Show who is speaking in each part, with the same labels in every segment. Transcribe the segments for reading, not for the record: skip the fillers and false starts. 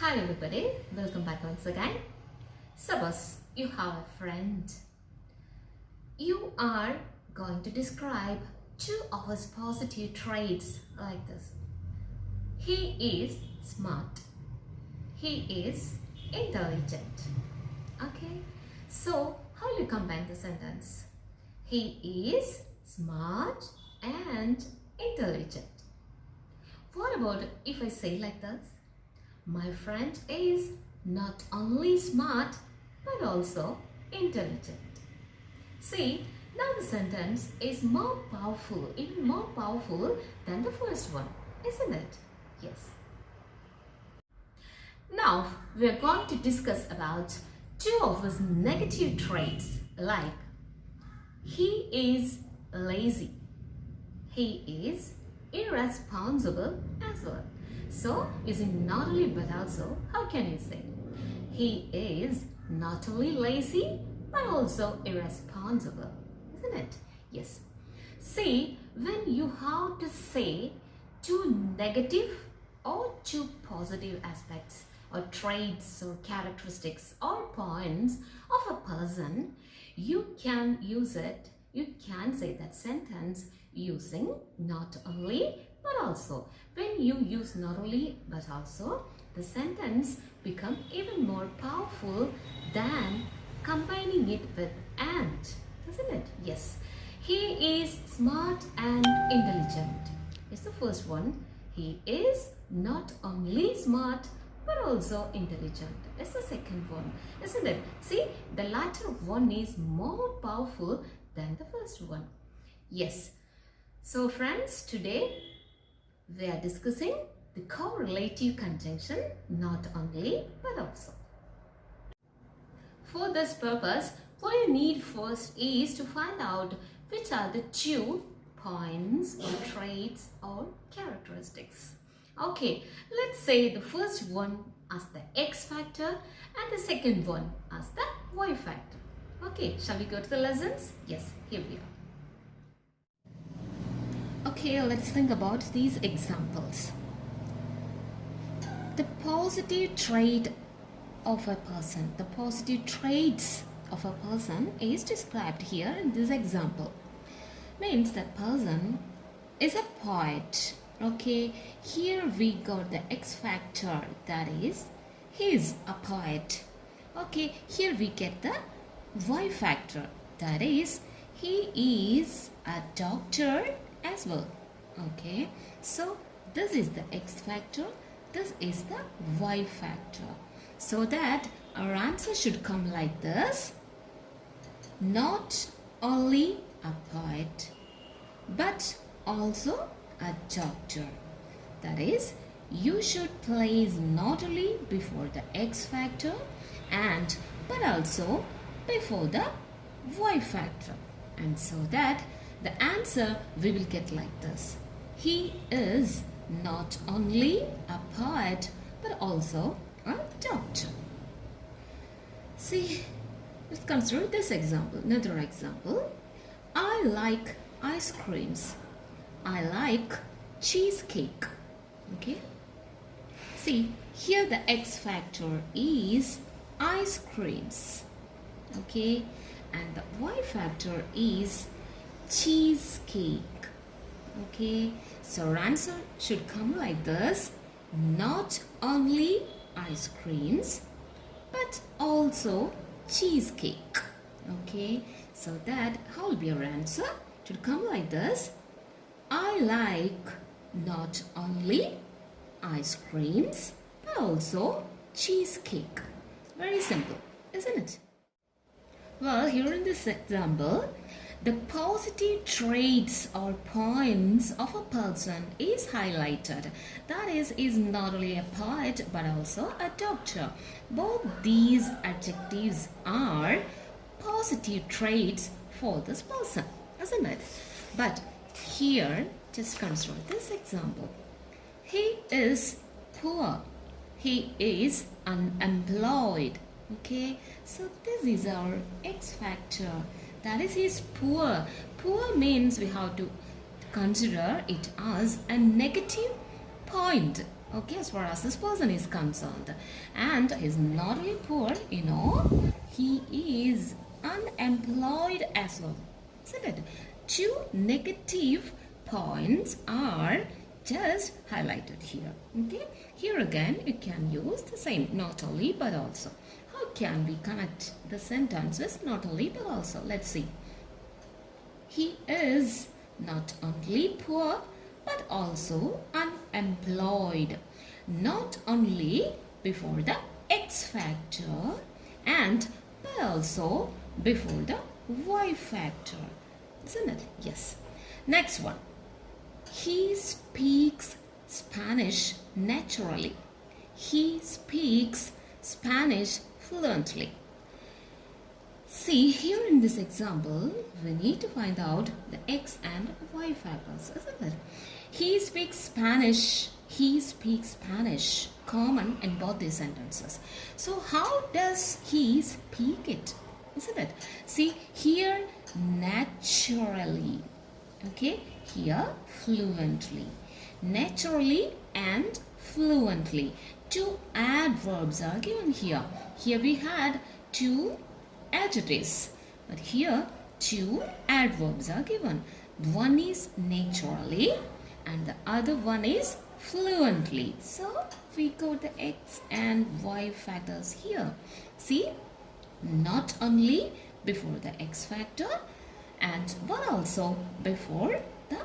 Speaker 1: Hi everybody, welcome back once again. Suppose you have a friend. You are going to describe two of his positive traits like this. He is smart. He is intelligent. Okay, so how do you combine the sentence? He is smart and intelligent. What about if I say like this? My friend is not only smart but also intelligent. See, now the sentence is more powerful, even more powerful than the first one, isn't it? Yes. Now we are going to discuss about two of his negative traits, like he is lazy, he is irresponsible as well. So, using not only but also, how can you say? He is not only lazy but also irresponsible, isn't it? Yes. See, when you have to say two negative or two positive aspects or traits or characteristics or points of a person, you can use it, you can say that sentence using not only but also. When you use not only but also, the sentence becomes even more powerful than combining it with and, isn't it? Yes. He is smart and intelligent. It's the first one. He is not only smart but also intelligent. It's the second one, isn't it? See, the latter one is more powerful than the first one. Yes. So friends, today we are discussing the correlative conjunction, not only but also. For this purpose, what you need first is to find out which are the two points or traits or characteristics. Okay, let's say the first one as the X factor and the second one as the Y factor. Okay, shall we go to the lessons? Yes, here we are. Okay, let's think about these examples. The positive trait of a person, the positive traits of a person is described here in this example. Means that person is a poet. Okay, here we got the X factor, that is, he is a poet. Okay, here we get the Y factor, that is, he is a doctor as well. Okay, so this is the X factor, this is the Y factor, so that our answer should come like this: not only a poet but also a doctor. That is, you should place not only before the X factor and but also before the Y factor, and so that the answer we will get like this: he is not only a poet but also a doctor. See, let's consider this example. Another example: I like ice creams. I like cheesecake. Okay. See, here the X factor is ice creams. Okay, and the Y factor is cheesecake. Okay, so our answer should come like this: not only ice creams but also cheesecake. Okay, so that how will be our answer? It should come like this: I like not only ice creams but also cheesecake. Very simple, isn't it? Well, here in this example, the positive traits or points of a person is highlighted. That is not only a poet but also a doctor. Both these adjectives are positive traits for this person, isn't it? But here, just consider this example. He is poor. He is unemployed. Okay, so this is our X factor. That is, he is poor. Poor means we have to consider it as a negative point okay, as far as this person is concerned. And he's not only poor, he is unemployed as well, isn't it? Two negative points are just highlighted here. Okay, here again you can use the same not only but also. How can we connect the sentence with not only but also? Let's see. He is not only poor but also unemployed. Not only before the X factor and but also before the Y factor, isn't it? Yes. Next one. He speaks Spanish naturally. He speaks Spanish fluently. See, here in this example, we need to find out the X and Y factors, isn't it? He speaks Spanish. He speaks Spanish. Common in both these sentences. So how does he speak it? Isn't it? See, here naturally. Okay, here fluently. Naturally and fluently. Two adverbs are given here. Here we had two adjectives, but here two adverbs are given. One is naturally and the other one is fluently. So we got the X and Y factors here. See, not only before the X factor and but also before the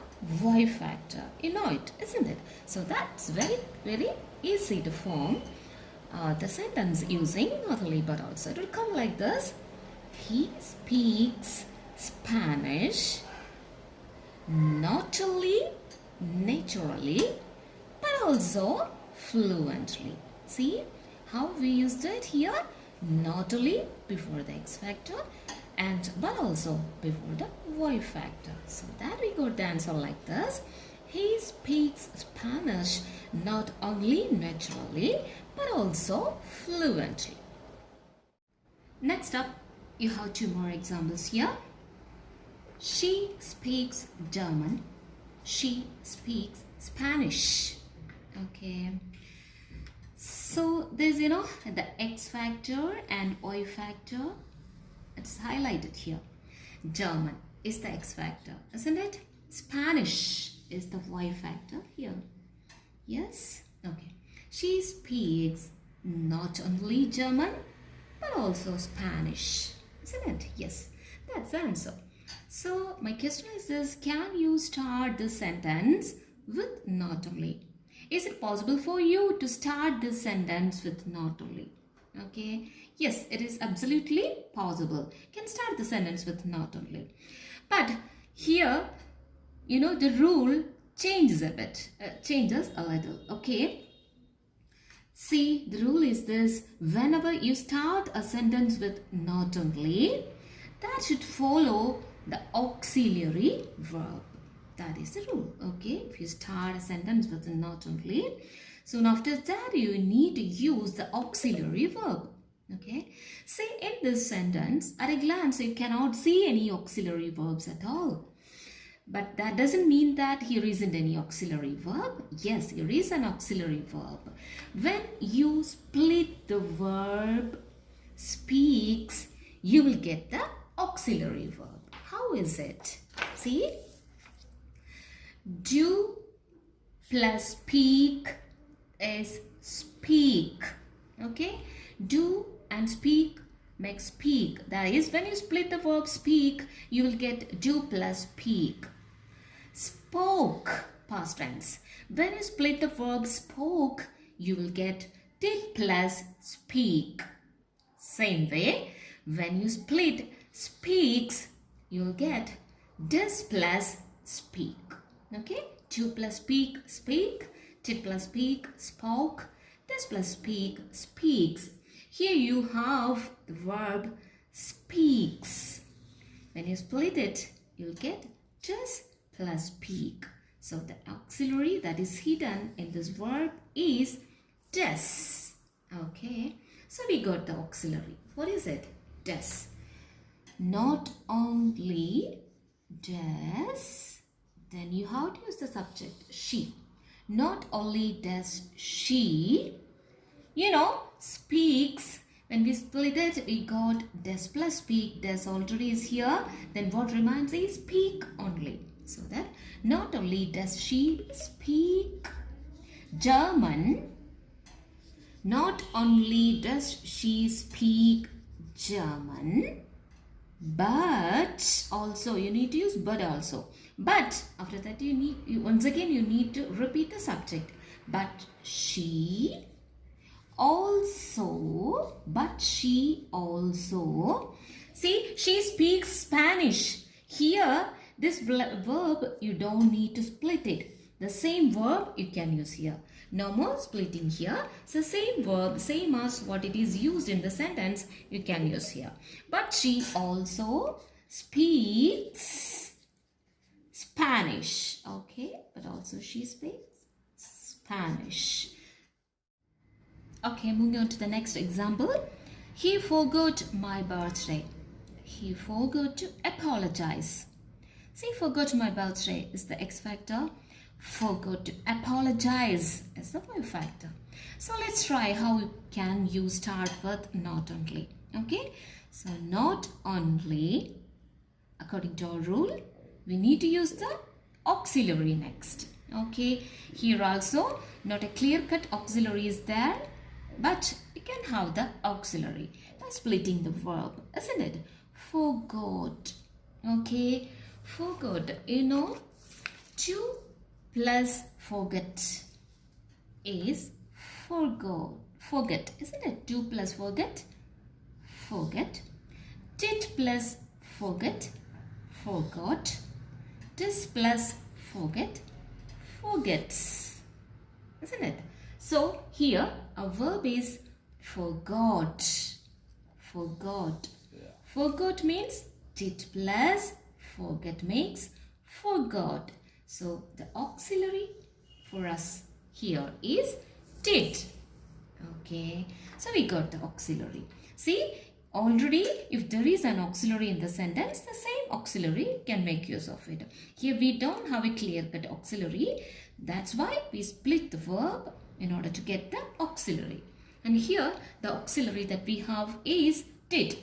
Speaker 1: Y factor. You know it, isn't it? So that's very easy to form the sentence using not only but also. It will come like this. He speaks Spanish not only naturally but also fluently. See how we used it here? Not only before the X factor and but also before the Y factor. So that we got the answer like this. He speaks Spanish not only naturally but also fluently. Next up, you have two more examples here. She speaks German. She speaks Spanish. Okay. So there's, the X factor and Y factor. It's highlighted here. German is the X factor, isn't it? Spanish is the Y factor here. Yes? Okay. She speaks not only German but also Spanish, isn't it? Yes. That's the answer. So my question is this: can you start the sentence with not only? Is it possible for you to start this sentence with not only? Okay. Yes, it is absolutely possible. You can start the sentence with not only. But here, the rule changes a bit. Changes a little. Okay. See, the rule is this: whenever you start a sentence with not only, that should follow the auxiliary verb. That is the rule. Okay. If you start a sentence with not only, soon after that you need to use the auxiliary verb. Okay. See, in this sentence, at a glance, you cannot see any auxiliary verbs at all. But that doesn't mean that here isn't any auxiliary verb. Yes, here is an auxiliary verb. When you split the verb speaks, you will get the auxiliary verb. How is it? See? Do plus speak is speak. Okay? Do and speak makes speak. That is, when you split the verb speak, you will get do plus speak. Spoke, past tense. When you split the verb spoke, you will get did plus speak. Same way, when you split speaks, you will get does plus speak. Okay? Do plus speak, speak. Did plus speak, spoke. Does plus speak, speaks. Here you have the verb speaks. When you split it, you'll get does plus speak. So the auxiliary that is hidden in this verb is does. Okay. So we got the auxiliary. What is it? Does. Not only does, then you have to use the subject she. Not only does she, speaks. When we split it, we got does plus speak. Does already is here. Then what remains is speak only. So that not only does she speak German, not only does she speak German, but also, you need to use but also. But after that once again you need to repeat the subject. But she also, see, she speaks Spanish. Here, this verb, you don't need to split it. The same verb you can use here. No more splitting here. So same verb, same as what it is used in the sentence, you can use here. But she also speaks Spanish. Okay, but also she speaks Spanish. Okay, moving on to the next example. He forgot my birthday. He forgot to apologize. See, forgot my birthday is the X factor. Forgot to apologize is the Y factor. So let's try how we can use start with not only. Okay, so not only, according to our rule, we need to use the auxiliary next. Okay, here also not a clear-cut auxiliary is there, but you can have the auxiliary by splitting the verb, isn't it? Forgot. Okay, forgot. 2 plus forget is forget, isn't it? 2 plus forget, did plus forget, forgot, this plus forget, forgets, isn't it? So here a verb is forgot. Forgot means did plus forget makes forgot. So the auxiliary for us here is did. Okay, so we got the auxiliary. See, already if there is an auxiliary in the sentence, the same auxiliary can make use of it. Here we don't have a clear-cut auxiliary. That's why we split the verb in order to get the auxiliary. And here the auxiliary that we have is did.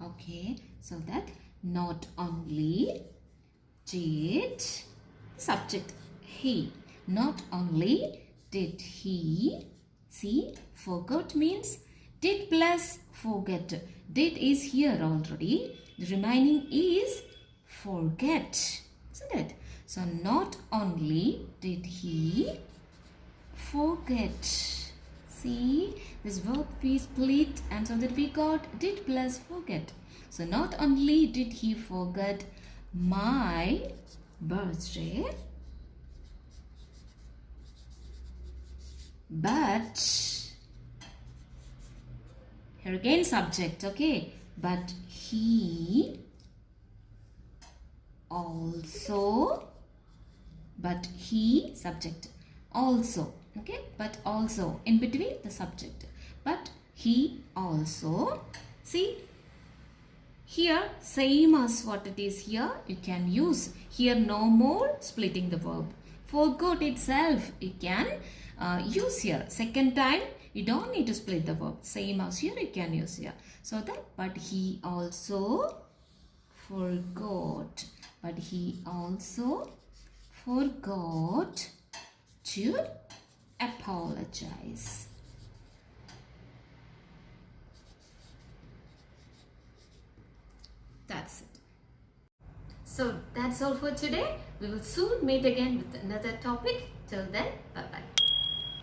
Speaker 1: Okay, so that not only did, subject he, not only did he, see, forgot means did plus forget. Did is here already, the remaining is forget, isn't it? So not only did he forget, see, this verb we split and so that we got did plus forget. So not only did he forget my birthday, but here again subject, okay, but he also, subject also, okay, but also in between the subject, but he also, see, here same as what it is here, you can use here, no more splitting the verb. Forgot itself you can use here. Second time you don't need to split the verb, same as here you can use here. So that but he also forgot, to apologize. That's it. So that's all for today. We will soon meet again with another topic. Till then, bye-bye.